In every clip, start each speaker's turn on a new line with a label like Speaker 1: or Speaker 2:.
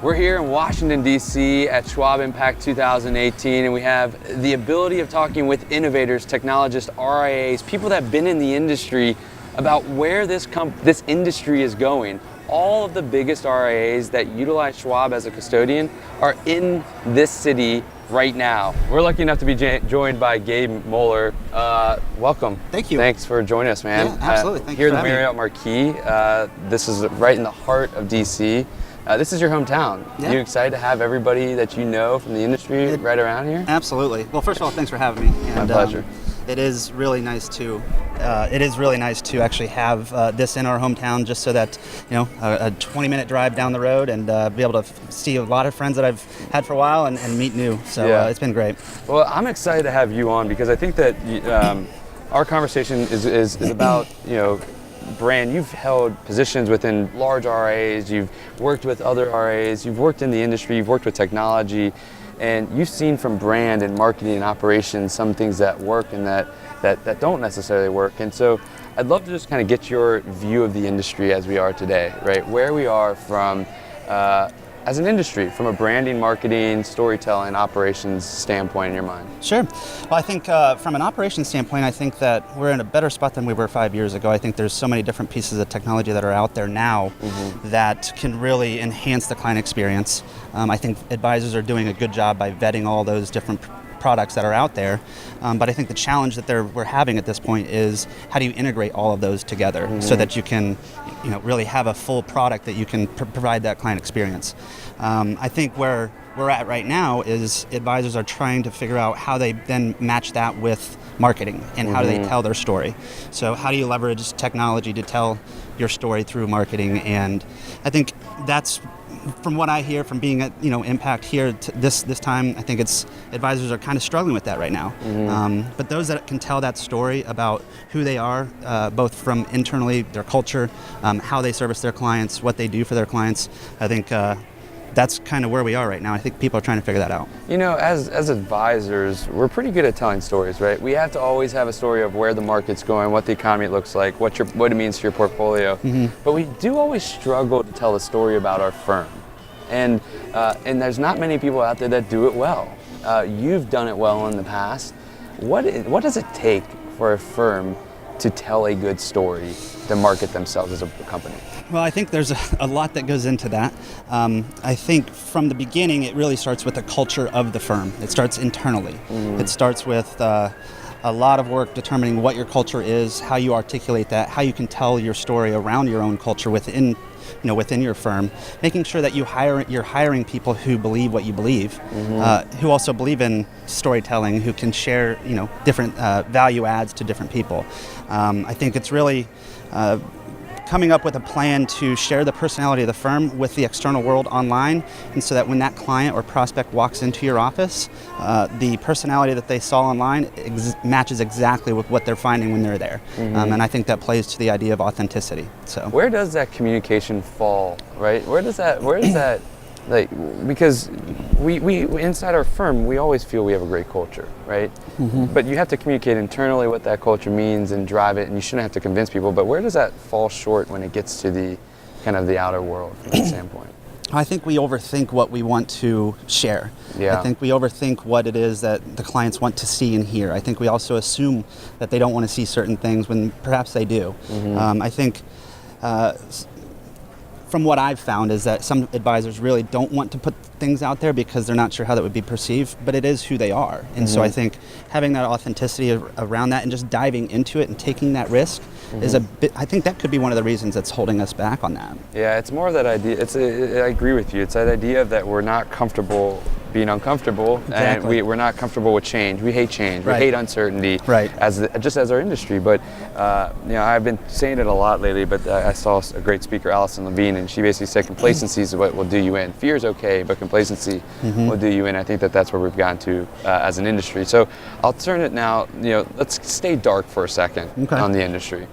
Speaker 1: We're here in Washington, D.C. at Schwab Impact 2018, and we have the ability of talking with innovators, technologists, RIAs, people that have been in the industry about where this industry is going. All of the biggest RIAs that utilize Schwab as a custodian are in this city right now. We're lucky enough to be joined by Gabe Muller. Welcome.
Speaker 2: Thank you.
Speaker 1: Thanks for joining us, man.
Speaker 2: Yeah, absolutely. Thank
Speaker 1: here
Speaker 2: you
Speaker 1: at the Marriott Marquis. This is right in the heart of DC. This is your hometown.
Speaker 2: Yeah.
Speaker 1: You excited to have everybody that you know from the industry right around here?
Speaker 2: Absolutely. Well, first of all, thanks for having me. And,
Speaker 1: My pleasure.
Speaker 2: It is really nice to actually have this in our hometown, just so that a 20-minute drive down the road and be able to see a lot of friends that I've had for a while and meet new. So it's been great.
Speaker 1: Well, I'm excited to have you on because I think that our conversation is about brand. You've held positions within large RIAs, you've worked with other RIAs, you've worked in the industry, you've worked with technology, and you've seen from brand and marketing and operations some things that work and that don't necessarily work. And so I'd love to just kind of get your view of the industry as we are today, right? Where we are from as an industry, from a branding, marketing, storytelling, operations standpoint in your mind.
Speaker 2: Sure. Well, I think from an operations standpoint, I think that we're in a better spot than we were 5 years ago. I think there's so many different pieces of technology that are out there now that can really enhance the client experience. I think advisors are doing a good job by vetting all those different products that are out there, but I think the challenge that we're having at this point is how do you integrate all of those together so that you can really have a full product that you can provide that client experience. I think where we're at right now is advisors are trying to figure out how they then match that with marketing and how do they tell their story. So how do you leverage technology to tell your story through marketing? And I think that's, from what I hear from being at Impact here this time, I think it's advisors are kind of struggling with that right now. But those that can tell that story about who they are, both from internally, their culture, how they service their clients, what they do for their clients, I think that's kind of where we are right now. I think people are trying to figure that out.
Speaker 1: As advisors, we're pretty good at telling stories, right? We have to always have a story of where the market's going, what the economy looks like, what it means to your portfolio. But we do always struggle to tell a story about our firm. And there's not many people out there that do it well. You've done it well in the past. What does it take for a firm to tell a good story to market themselves as a company?
Speaker 2: Well, I think there's a lot that goes into that. I think from the beginning, it really starts with the culture of the firm. It starts internally. It starts with a lot of work determining what your culture is, how you articulate that, how you can tell your story around your own culture within your firm, making sure that you're hiring people who believe what you believe, who also believe in storytelling, who can share different value adds to different people. I think it's really coming up with a plan to share the personality of the firm with the external world online, and so that when that client or prospect walks into your office, the personality that they saw online matches exactly with what they're finding when they're there. And I think that plays to the idea of authenticity. So
Speaker 1: where does that communication fall, right? Where does that because we inside our firm, we always feel we have a great culture, right? But you have to communicate internally what that culture means and drive it, and you shouldn't have to convince people. But where does that fall short when it gets to the kind of the outer world from that standpoint?
Speaker 2: I think we overthink what we want to share. I think we overthink what it is that the clients want to see and hear. I think we also assume that they don't want to see certain things when perhaps they do. I think from what I've found is that some advisors really don't want to put things out there because they're not sure how that would be perceived, but it is who they are. And so I think having that authenticity around that and just diving into it and taking that risk is I think that could be one of the reasons that's holding us back on that.
Speaker 1: Yeah, it's more that idea. I agree with you. It's that idea that we're not comfortable being uncomfortable,
Speaker 2: exactly.
Speaker 1: And we're not comfortable with change. We hate change. We hate uncertainty, just as our industry. But I've been saying it a lot lately. But I saw a great speaker, Allison Levine, and she basically said complacency is what will do you in. Fear is okay, but complacency will do you in. I think that's where we've gotten to as an industry. So I'll turn it now. Let's stay dark for a second on the industry.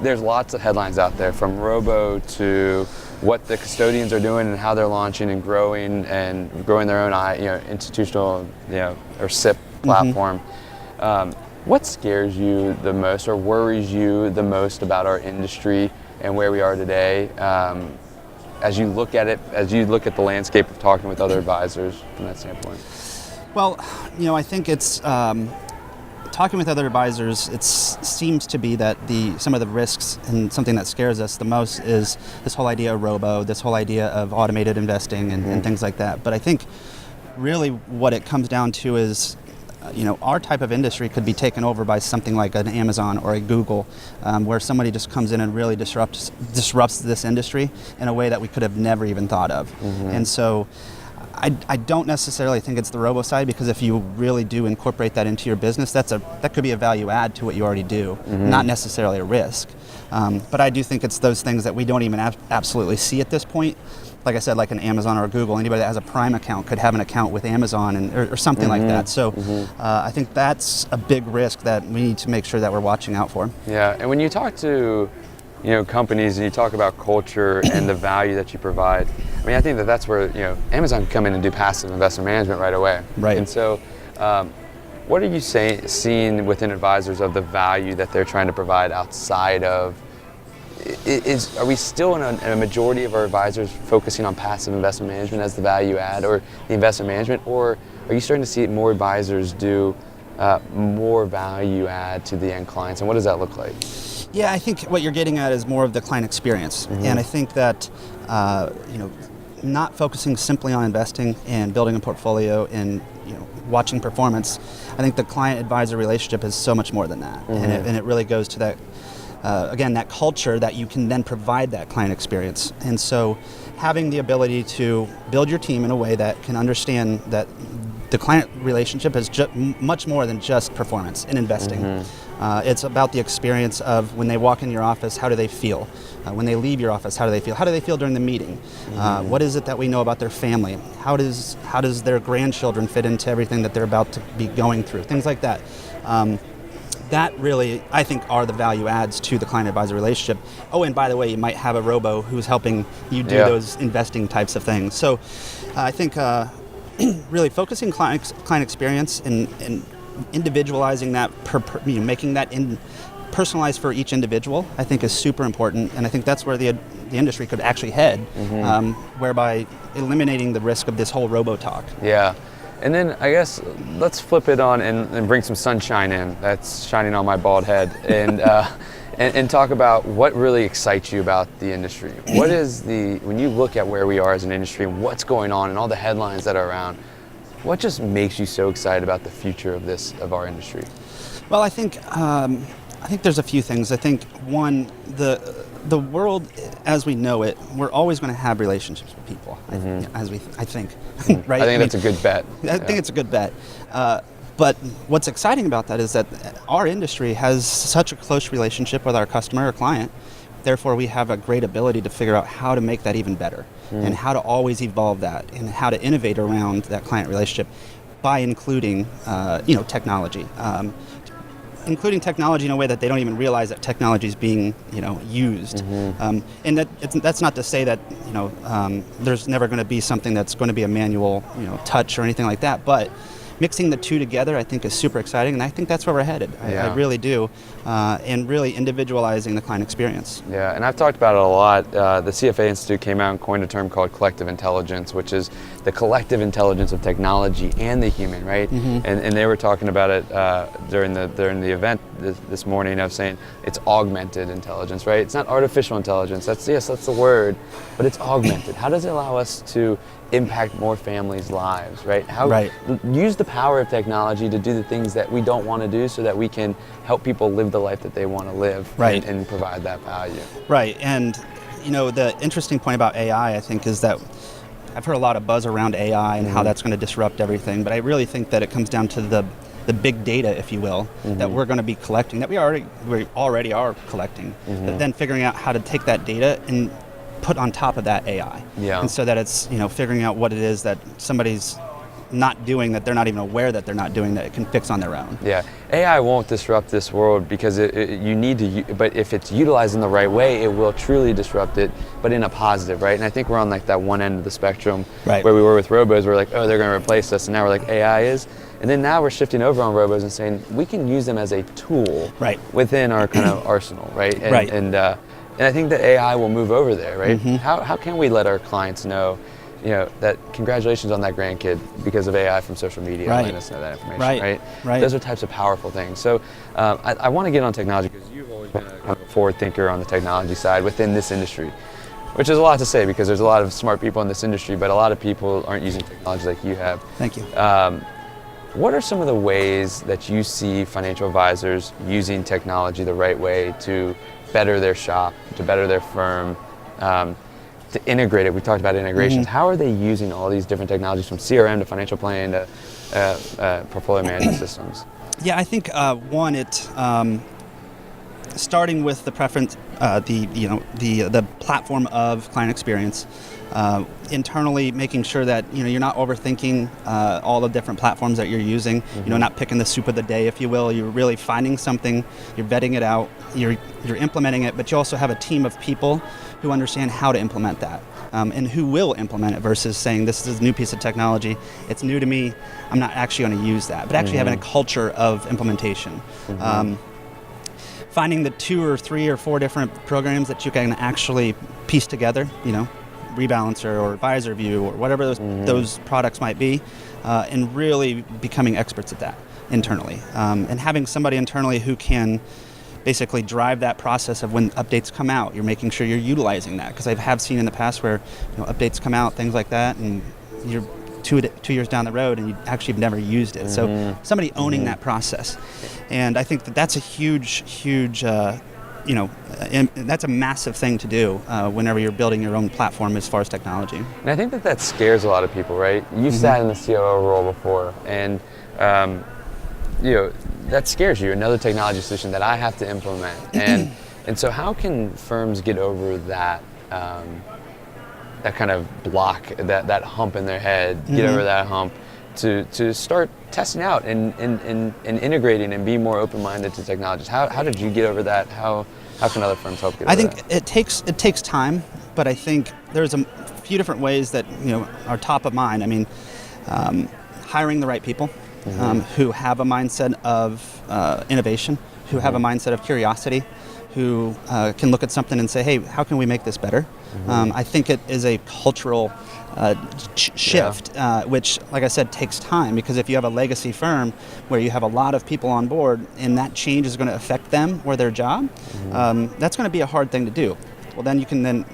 Speaker 1: There's lots of headlines out there, from robo to what the custodians are doing and how they're launching and growing their own institutional or SIP platform. What scares you the most or worries you the most about our industry and where we are today? as you look at it, as you look at the landscape of talking with other advisors from that standpoint?
Speaker 2: Well, I think it's talking with other advisors. It seems to be that some of the risks and something that scares us the most is this whole idea of robo, this whole idea of automated investing and things like that. But I think really what it comes down to is, our type of industry could be taken over by something like an Amazon or a Google, where somebody just comes in and really disrupts this industry in a way that we could have never even thought of. And so I don't necessarily think it's the robo side, because if you really do incorporate that into your business, that could be a value add to what you already do, not necessarily a risk. But I do think it's those things that we don't even absolutely see at this point. Like I said, like an Amazon or a Google, anybody that has a Prime account could have an account with Amazon or something like that. So I think that's a big risk that we need to make sure that we're watching out for.
Speaker 1: Yeah, and when you talk to companies and you talk about culture and the value that you provide, I mean, I think that's where Amazon can come in and do passive investment management right away.
Speaker 2: Right.
Speaker 1: And so, what are you seeing within advisors of the value that they're trying to provide outside of? Are we still in a majority of our advisors focusing on passive investment management as the value add or the investment management, or are you starting to see more advisors do more value add to the end clients, and what does that look like?
Speaker 2: Yeah, I think what you're getting at is more of the client experience, and I think that not focusing simply on investing and building a portfolio and watching performance. I think the client-advisor relationship is so much more than that, and it really goes to that. Again, that culture that you can then provide that client experience. And so having the ability to build your team in a way that can understand that the client relationship is much more than just performance in investing. It's about the experience of when they walk in your office, how do they feel? When they leave your office, how do they feel? How do they feel during the meeting? What is it that we know about their family? How does their grandchildren fit into everything that they're about to be going through? Things like that. That really, I think, are the value adds to the client-advisor relationship. Oh, and by the way, you might have a robo who's helping you do those investing types of things. So I think really focusing client experience and individualizing that, making that personalized for each individual, I think is super important. And I think that's where the industry could actually head, whereby eliminating the risk of this whole robo talk.
Speaker 1: Yeah. And then I guess let's flip it on and bring some sunshine in. That's shining on my bald head, and talk about what really excites you about the industry. What is when you look at where we are as an industry and what's going on and all the headlines that are around, what just makes you so excited about the future of our industry? Well,
Speaker 2: I think there's a few things. I think one, the world as we know it, we're always going to have relationships with people. I think, right?
Speaker 1: I think that's a good bet.
Speaker 2: I think it's a good bet. But what's exciting about that is that our industry has such a close relationship with our customer or client. Therefore, we have a great ability to figure out how to make that even better and how to always evolve that and how to innovate around that client relationship by including, technology. Including technology in a way that they don't even realize that technology is being, used. And that's not to say that, there's never going to be something that's going to be a manual, touch or anything like that. But mixing the two together, I think, is super exciting, and I think that's where we're headed. I really do, and really individualizing the client experience. Yeah,
Speaker 1: and I've talked about it a lot. The CFA Institute came out and coined a term called collective intelligence, which is the collective intelligence of technology and the human, right? And they were talking about it during the event this morning of saying it's augmented intelligence, right? It's not artificial intelligence. That's the word, but it's augmented. How does it allow us to impact more families' lives, right? Use the power of technology to do the things that we don't want to do so that we can help people live the life that they want to live, and provide that value.
Speaker 2: Right, and the interesting point about AI, I think, is that I've heard a lot of buzz around AI and how that's going to disrupt everything, but I really think that it comes down to the big data, if you will, that we're going to be collecting, that we already are collecting, but then figuring out how to take that data and put on top of that AI. And so that it's, figuring out what it is that somebody's not doing, that they're not even aware that they're not doing, that it can fix on their own.
Speaker 1: Yeah, AI won't disrupt this world because you need to, but if it's utilized in the right way, it will truly disrupt it, but in a positive, right? And I think we're on like that one end of the spectrum where we were with robos. We're like, oh, they're going to replace us, and now we're like, AI is. And then now we're shifting over on robos and saying we can use them as a tool within our kind of arsenal, right? And I think that AI will move over there, right?
Speaker 2: Mm-hmm.
Speaker 1: How can we let our clients know, that congratulations on that grandkid because of AI from social media, letting us know that information, right? Those are types of powerful things. So I want to get on technology because you've always been a kind of a forward thinker on the technology side within this industry, which is a lot to say because there's a lot of smart people in this industry, but a lot of people aren't using technology like you have.
Speaker 2: Thank you.
Speaker 1: What are some of the ways that you see financial advisors using technology the right way to better their shop, to better their firm, to integrate it? We talked about integrations. How are they using all these different technologies from CRM to financial planning to portfolio management systems?
Speaker 2: Yeah, I think one, starting with the preference, the platform of client experience. Internally, making sure that you're not overthinking all the different platforms that you're using. Not picking the soup of the day, if you will. You're really finding something, you're vetting it out, you're implementing it, but you also have a team of people who understand how to implement that and who will implement it versus saying this is a new piece of technology, it's new to me, I'm not actually going to use that. But actually having a culture of implementation. Finding the 2 or 3 or 4 different programs that you can actually piece together, Rebalancer or Advisor View or whatever those products might be, and really becoming experts at that internally. And having somebody internally who can basically drive that process of when updates come out, you're making sure you're utilizing that. Because I have seen in the past where updates come out, things like that, and you're 2 years down the road and you actually have never used it. So somebody owning that process. And I think that's a huge, and that's a massive thing to do whenever you're building your own platform as far as technology.
Speaker 1: And I think that scares a lot of people, right? You sat in the COO role before, and that scares you. Another technology solution that I have to implement, and so how can firms get over that that kind of block, that hump in their head, get over that hump to start testing out and integrating and be more open-minded to technologies? How did you get over that? How can other firms help get over that?
Speaker 2: I think it takes time, but I think there's a few different ways that are top of mind. I mean, hiring the right people who have a mindset of innovation, who have a mindset of curiosity, who can look at something and say, hey, how can we make this better? I think it is a cultural shift, which, like I said, takes time, because if you have a legacy firm where you have a lot of people on board and that change is going to affect them or their job, that's going to be a hard thing to do. Well, then you can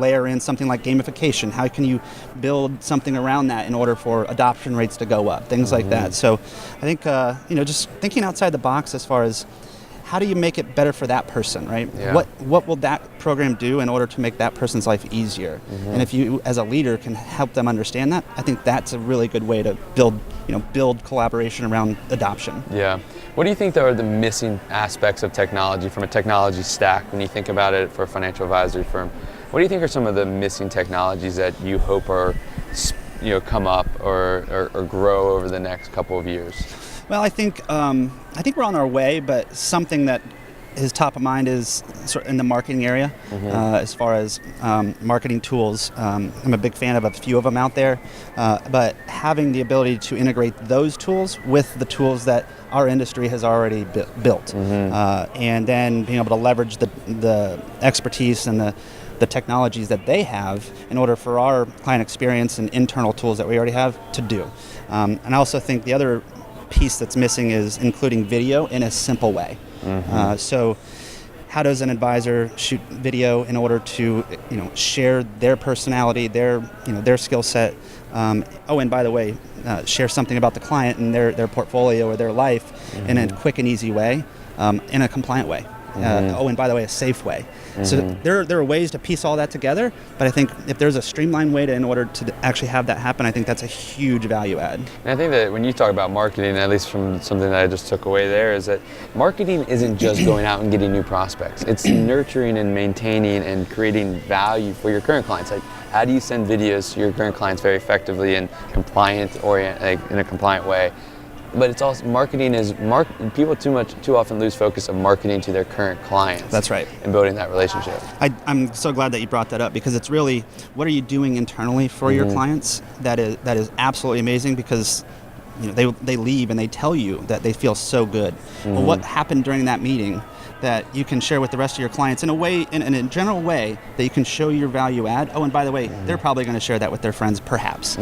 Speaker 2: layer in something like gamification. How can you build something around that in order for adoption rates to go up? Things like that. So I think just thinking outside the box as far as how do you make it better for that person, right?
Speaker 1: Yeah.
Speaker 2: What will that program do in order to make that person's life easier? And if you, as a leader, can help them understand that, I think that's a really good way to build collaboration around adoption.
Speaker 1: Yeah. What do you think are the missing aspects of technology from a technology stack when you think about it for a financial advisory firm? What do you think are some of the missing technologies that you hope are come up or grow over the next couple of years?
Speaker 2: Well, I think we're on our way, but something that is top of mind is sort of in the marketing area, as far as marketing tools. I'm a big fan of a few of them out there, but having the ability to integrate those tools with the tools that our industry has already built, and then being able to leverage the expertise and the technologies that they have in order for our client experience and internal tools that we already have to do. And I also think the other piece that's missing is including video in a simple way. So how does an advisor shoot video in order to share their personality, their skill set, and by the way, share something about the client and their portfolio or their life in a quick and easy way, in a compliant way. And by the way, a safe way. So there are ways to piece all that together, but I think if there's a streamlined way in order to actually have that happen, I think that's a huge value add.
Speaker 1: And I think that when you talk about marketing, at least from something that I just took away there, is that marketing isn't just going out and getting new prospects. It's nurturing and maintaining and creating value for your current clients. Like, how do you send videos to your current clients very effectively and in a compliant way? But it's also marketing people too often lose focus of marketing to their current clients.
Speaker 2: That's right.
Speaker 1: And building that relationship.
Speaker 2: I'm so glad that you brought that up, because it's really, what are you doing internally for your clients that is absolutely amazing, because they leave and they tell you that they feel so good. Well, what happened during that meeting that you can share with the rest of your clients in a way, in a general way, that you can show your value add. Oh, and by the way, they're probably going to share that with their friends, perhaps.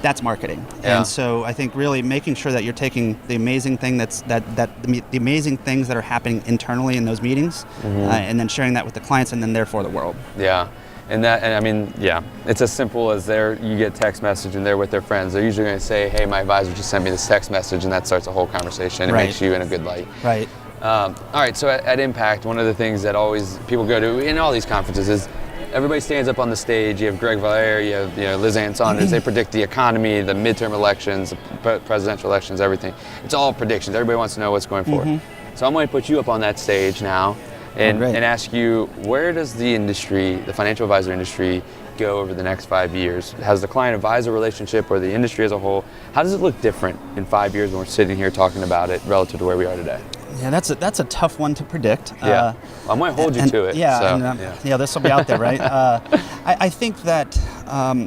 Speaker 2: That's marketing.
Speaker 1: Yeah.
Speaker 2: And so I think really making sure that you're taking the amazing thing the amazing things that are happening internally in those meetings, and then sharing that with the clients, and then therefore the world.
Speaker 1: Yeah. And I mean, yeah, it's as simple as you get text message and they're with their friends. They're usually going to say, hey, my advisor just sent me this text message, and that starts a whole conversation. It makes you in a good light.
Speaker 2: Right.
Speaker 1: All right, so at Impact, one of the things that always people go to in all these conferences is everybody stands up on the stage. You have Greg Valliere, you have Liz Ann Saunders. They predict the economy, the midterm elections, the presidential elections, everything. It's all predictions. Everybody wants to know what's going forward. So I'm going to put you up on that stage now and ask you, where does the industry, the financial advisor industry, go over the next 5 years? Has the client-advisor relationship or the industry as a whole, how does it look different in 5 years when we're sitting here talking about it relative to where we are today?
Speaker 2: Yeah, that's a tough one to predict.
Speaker 1: Yeah, I might hold you to it.
Speaker 2: Yeah, this will be out there, right? I think that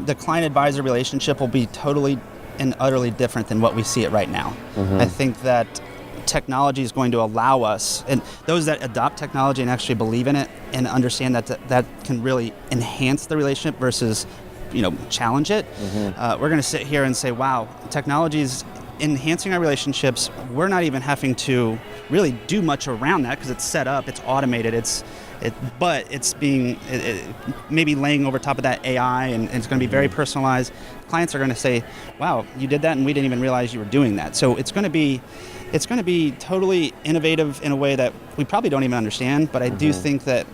Speaker 2: the client-advisor relationship will be totally and utterly different than what we see it right now. I think that technology is going to allow us, and those that adopt technology and actually believe in it and understand that can really enhance the relationship versus, challenge it. We're going to sit here and say, wow, technology is enhancing our relationships. We're not even having to really do much around that because it's set up, it's automated, but it's being maybe laying over top of that AI, and it's going to be very personalized. Clients are going to say, wow, you did that and we didn't even realize you were doing that. So it's going to be totally innovative in a way that we probably don't even understand, but I do think that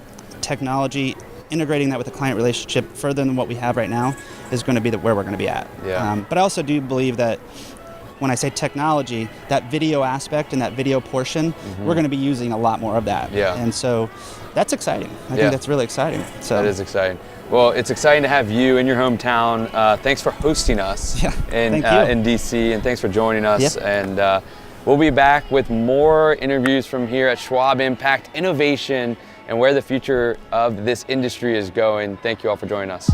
Speaker 2: technology, integrating that with the client relationship further than what we have right now, is going to be where we're going to be at.
Speaker 1: Yeah.
Speaker 2: But I also do believe that when I say technology, that video aspect and that video portion, we're going to be using a lot more of that.
Speaker 1: Yeah.
Speaker 2: And so that's exciting. I think that's really exciting. So
Speaker 1: that is exciting. Well, it's exciting to have you in your hometown. Thanks for hosting us in DC, and thanks for joining us. And we'll be back with more interviews from here at Schwab Impact Innovation and where the future of this industry is going. Thank you all for joining us.